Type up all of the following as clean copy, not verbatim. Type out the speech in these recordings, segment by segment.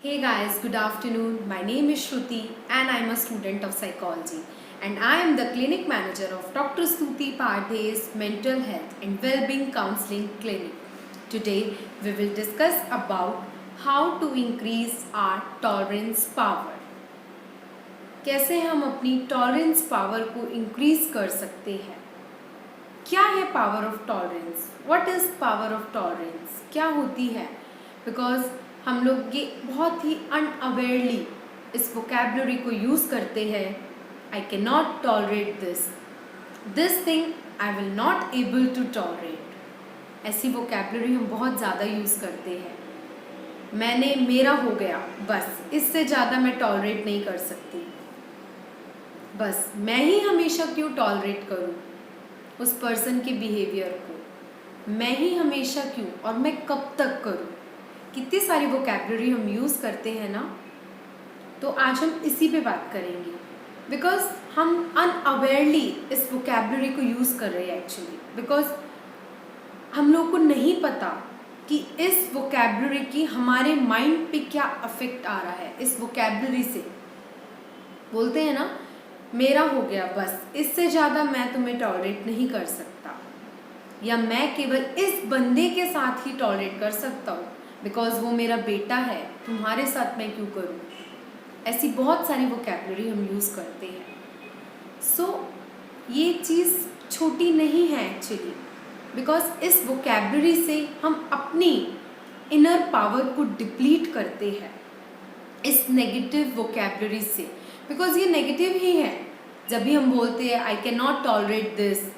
Hey guys, good afternoon. My name is Shruti and I am a student of psychology and I am the clinic manager of Dr. Stuti Pardhe's Mental Health and Wellbeing Counseling Clinic. Today we will discuss about how to increase our tolerance power. कैसे हम अपनी tolerance power को increase कर सकते हैं? क्या है power of tolerance? What is power of tolerance? क्या होती है? बिकॉज हम लोग ये बहुत ही अनअवेयरली इस वोकैबुलरी को यूज़ करते हैं. I can not tolerate this thing I will not able to tolerate. ऐसी वोकैबुलरी हम बहुत ज़्यादा यूज़ करते हैं. मैंने मेरा हो गया, बस इससे ज़्यादा मैं टॉलरेट नहीं कर सकती. बस मैं ही हमेशा क्यों टॉलरेट करूँ उस पर्सन के बिहेवियर को? मैं ही हमेशा क्यों और मैं कब तक करूँ? कितनी सारी वोकैबुलरी हम यूज़ करते हैं ना. तो आज हम इसी पे बात करेंगे बिकॉज हम अनअवेयरली इस वोकैबुलरी को यूज़ कर रहे हैं एक्चुअली. बिकॉज हम लोग को नहीं पता कि इस वोकैबुलरी की हमारे माइंड पे क्या अफेक्ट आ रहा है. इस वोकैबुलरी से बोलते हैं ना, मेरा हो गया, बस इससे ज़्यादा मैं तुम्हें टॉलरेट नहीं कर सकता, या मैं केवल इस बंदे के साथ ही टॉलरेट कर सकता हूँ बिकॉज वो मेरा बेटा है, तुम्हारे साथ मैं क्यों करूँ. ऐसी बहुत सारी वोकैबुलरी हम यूज़ करते हैं. सो ये चीज़ छोटी नहीं है एक्चुअली. बिकॉज इस वोकैबुलरी से हम अपनी इनर पावर को डिप्लीट करते हैं इस नेगेटिव वोकैबुलरी से. बिकॉज ये नेगेटिव ही है. जब भी हम बोलते हैं I can not tolerate this,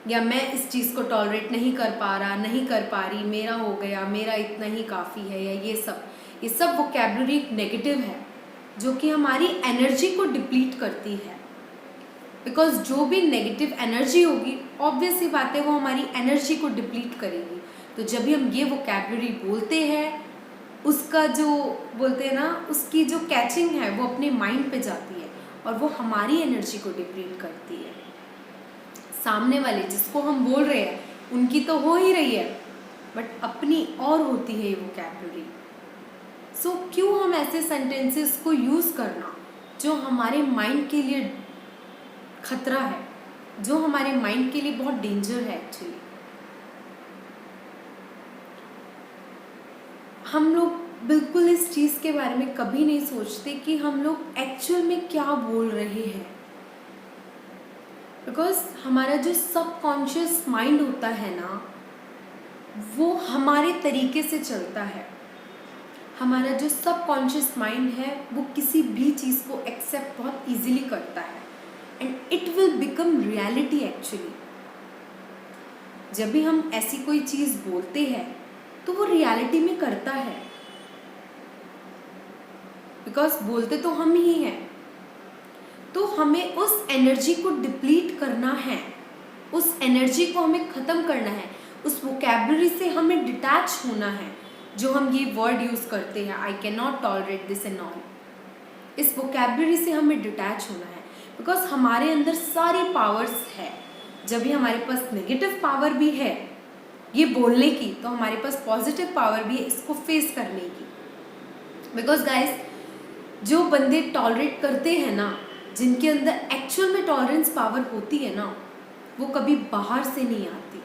या मैं इस चीज़ को टॉलरेट नहीं कर पा रहा, नहीं कर पा रही, मेरा हो गया, मेरा इतना ही काफ़ी है, या ये सब वोकैबुलरी नेगेटिव है जो कि हमारी एनर्जी को डिप्लीट करती है. बिकॉज जो भी नेगेटिव एनर्जी होगी, ऑब्वियस सी बात है, वो हमारी एनर्जी को डिप्लीट करेगी. तो जब भी हम ये वोकैबुलरी बोलते हैं, उसका जो बोलते हैं ना, उसकी जो कैचिंग है वो अपने माइंड पे जाती है और वो हमारी एनर्जी को डिप्लीट करती है. सामने वाले जिसको हम बोल रहे हैं उनकी तो हो ही रही है, बट अपनी और होती है ये वोकैबुलरी. सो क्यों हम ऐसे सेंटेंसेस को यूज़ करना जो हमारे माइंड के लिए खतरा है, जो हमारे माइंड के लिए बहुत डेंजर है एक्चुअली. हम लोग बिल्कुल इस चीज़ के बारे में कभी नहीं सोचते कि हम लोग एक्चुअल में क्या बोल रहे हैं. बिकॉज हमारा जो सबकॉन्शियस माइंड होता है ना, वो हमारे तरीके से चलता है. हमारा जो सबकॉन्शियस माइंड है वो किसी भी चीज़ को एक्सेप्ट बहुत इजीली करता है and it will become reality actually. जब भी हम ऐसी कोई चीज़ बोलते हैं तो वो रियलिटी में करता है. बिकॉज बोलते तो हम ही हैं. तो हमें उस एनर्जी को डिप्लीट करना है, उस एनर्जी को हमें ख़त्म करना है, उस वोकैबुलरी से हमें डिटैच होना है. जो हम ये वर्ड यूज़ करते हैं, I can not tolerate this and all, इस वोकैबुलरी से हमें डिटैच होना है. बिकॉज हमारे अंदर सारी पावर्स है. जब भी हमारे पास नेगेटिव पावर भी है ये बोलने की, तो हमारे पास पॉजिटिव पावर भी है इसको फेस करने की. बिकॉज गाइस, जो बंदे टॉलरेट करते हैं ना, जिनके अंदर एक्चुअल में टॉलरेंस पावर होती है ना, वो कभी बाहर से नहीं आती.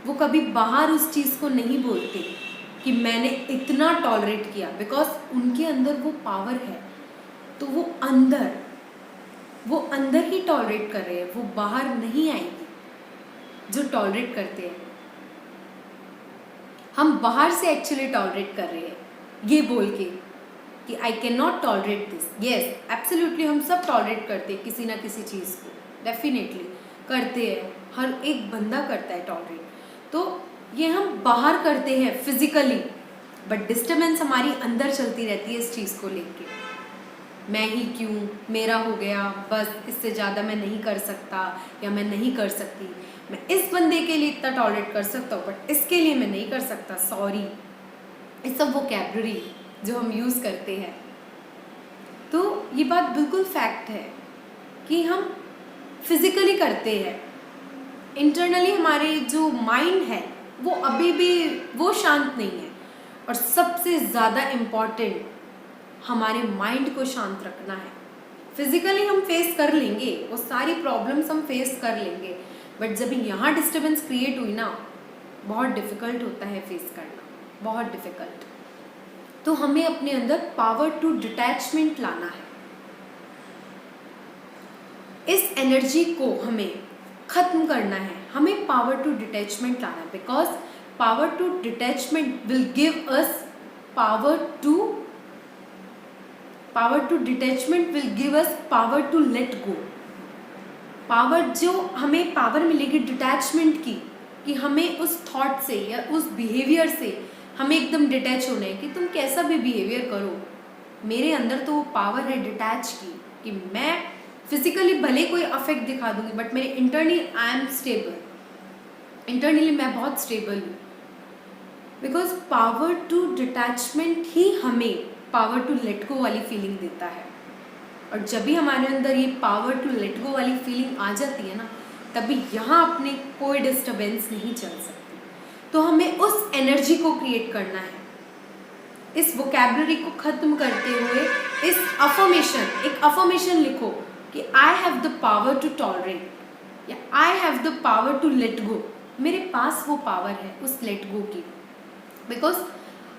वो कभी बाहर उस चीज़ को नहीं बोलते कि मैंने इतना टॉलरेट किया. बिकॉज उनके अंदर वो पावर है, तो वो अंदर ही टॉलरेट कर रहे हैं, वो बाहर नहीं आएंगे. जो टॉलरेट करते हैं, हम बाहर से एक्चुअली टॉलरेट कर रहे हैं ये बोल के कि आई can not tolerate this. Yes, absolutely हम सब टॉलरेट करते हैं किसी ना किसी चीज़ को, डेफिनेटली करते हैं. हर एक बंदा करता है टॉलरेट. तो ये हम बाहर करते हैं फिजिकली, बट डिस्टर्बेंस हमारी अंदर चलती रहती है इस चीज़ को लेके. मैं ही क्यों, मेरा हो गया, बस इससे ज़्यादा मैं नहीं कर सकता, या मैं नहीं कर सकती, मैं इस बंदे के लिए इतना टॉलरेट कर सकता हूँ बट इसके लिए मैं नहीं कर सकता, सॉरी. ये सब वोकैबुलरी जो हम यूज़ करते हैं. तो ये बात बिल्कुल फैक्ट है कि हम फिजिकली करते हैं. इंटरनली हमारे जो माइंड है वो अभी भी वो शांत नहीं है. और सबसे ज़्यादा इम्पॉर्टेंट, हमारे माइंड को शांत रखना है। फिजिकली हम फेस कर लेंगे, वो सारी प्रॉब्लम्स हम फेस कर लेंगे, बट जब यहाँ डिस्टर्बेंस क्रिएट हुई ना, बहुत डिफ़िकल्ट होता है फेस करना, बहुत डिफ़िकल्ट। तो हमें अपने अंदर पावर टू डिटैचमेंट लाना है। इस एनर्जी को हमें ख़त्म करना है, हमें पावर टू डिटैचमेंट लाना है, because power to detachment will give us power to detachment will give us power to let go. Power, जो हमें पावर मिलेगी डिटैचमेंट की, कि हमें उस थॉट से या उस बिहेवियर से हमें एकदम डिटैच होना है, कि तुम कैसा भी बिहेवियर करो, मेरे अंदर तो वो पावर है डिटैच की, कि मैं फिजिकली भले कोई अफेक्ट दिखा दूंगी, बट मेरे internally I am stable, internally मैं बहुत स्टेबल हूँ। बिकॉज पावर टू डिटैचमेंट ही हमें पावर टू लेट गो वाली फीलिंग देता है। और जब भी हमारे अंदर ये पावर टू लेट गो वाली फीलिंग आ जाती है ना, तभी यहाँ अपने कोई डिस्टर्बेंस नहीं चल सकती। तो हमें उस एनर्जी को क्रिएट करना है, इस वोकैबुलरी को ख़त्म करते हुए इस अफर्मेशन, एक अफर्मेशन लिखो कि I have the power to tolerate, या I have the power to let go. मेरे पास वो पावर है उस लेट गो की। बिकॉज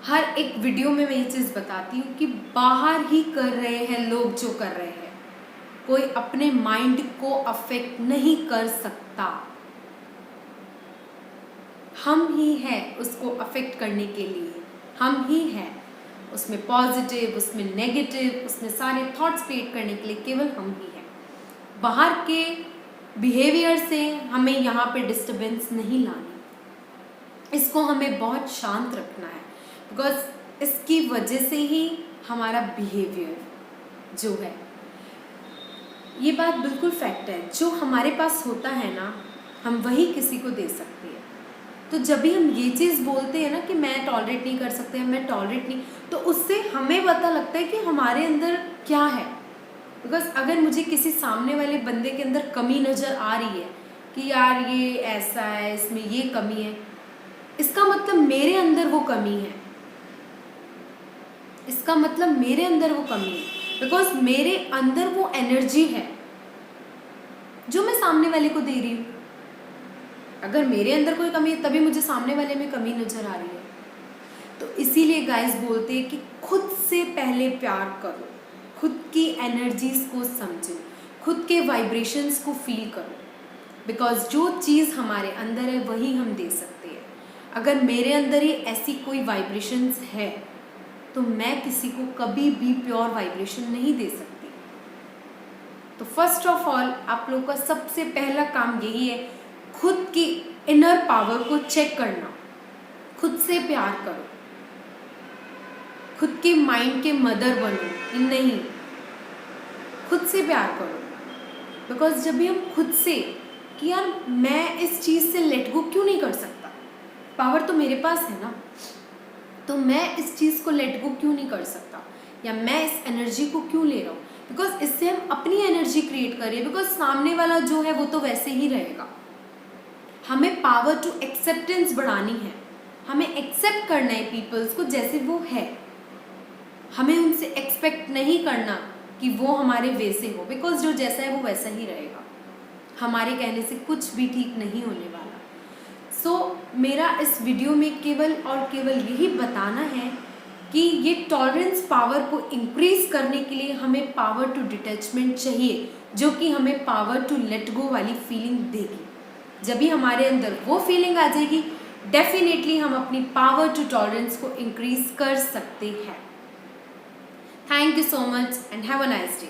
हर एक वीडियो में मैं ये चीज़ बताती हूँ कि बाहर ही कर रहे हैं लोग जो कर रहे हैं, कोई अपने माइंड को अफेक्ट नहीं कर सकता। हम ही हैं उसको अफेक्ट करने के लिए, हम ही हैं उसमें पॉजिटिव, उसमें नेगेटिव, उसमें सारे थॉट्स क्रिएट करने के लिए केवल हम ही हैं। बाहर के बिहेवियर से हमें यहाँ पे डिस्टर्बेंस नहीं लानी, इसको हमें बहुत शांत रखना है, बिकॉज इसकी वजह से ही हमारा बिहेवियर जो है, ये बात बिल्कुल फैक्ट है, जो हमारे पास होता है ना, हम वही किसी को दे सकते हैं। तो जब भी हम ये चीज़ बोलते हैं ना कि मैं टॉलरेट नहीं कर सकते, मैं टॉलरेट नहीं, तो उससे हमें पता लगता है कि हमारे अंदर क्या है। बिकॉज अगर मुझे किसी सामने वाले बंदे के अंदर कमी नज़र आ रही है कि यार ये ऐसा है, इसमें ये कमी है, इसका मतलब मेरे अंदर वो कमी है, इसका मतलब मेरे अंदर वो कमी है। बिकॉज मेरे अंदर वो एनर्जी है जो मैं सामने वाले को दे रही हूँ। अगर मेरे अंदर कोई कमी है तभी मुझे सामने वाले में कमी नज़र आ रही है। तो इसीलिए गाइस बोलते हैं कि खुद से पहले प्यार करो, खुद की एनर्जीज को समझो, खुद के वाइब्रेशंस को फील करो। बिकॉज जो चीज़ हमारे अंदर है वही हम दे सकते हैं। अगर मेरे अंदर ही ऐसी कोई वाइब्रेशंस है तो मैं किसी को कभी भी प्योर वाइब्रेशन नहीं दे सकती। तो फर्स्ट ऑफ ऑल आप लोगों का सबसे पहला काम यही है, खुद की इनर पावर को चेक करना, खुद से प्यार करो, खुद के माइंड के मदर बनो, नहीं, खुद से प्यार करो। बिकॉज जब भी हम खुद से कि यार मैं इस चीज़ से लेट गो क्यों नहीं कर सकता, पावर तो मेरे पास है ना, तो मैं इस चीज़ को लेट गो क्यों नहीं कर सकता, या मैं इस एनर्जी को क्यों ले रहा हूँ। बिकॉज इससे हम अपनी एनर्जी क्रिएट कर रहे हैं। बिकॉज सामने वाला जो है वो तो वैसे ही रहेगा। हमें पावर टू एक्सेप्टेंस बढ़ानी है, हमें एक्सेप्ट करना है पीपल्स को जैसे वो है। हमें उनसे एक्सपेक्ट नहीं करना कि वो हमारे वैसे हो, बिकॉज जो जैसा है वो वैसा ही रहेगा। हमारे कहने से कुछ भी ठीक नहीं होने वाला। सो मेरा इस वीडियो में केवल और केवल यही बताना है कि ये टॉलरेंस पावर को इंक्रीज करने के लिए हमें पावर टू डिटैचमेंट चाहिए, जो कि हमें पावर टू लेट गो वाली फीलिंग देगी। जब भी हमारे अंदर वो फीलिंग आ जाएगी, डेफिनेटली हम अपनी पावर टू टॉलरेंस को इंक्रीज कर सकते हैं। Thank you so much and have a nice day.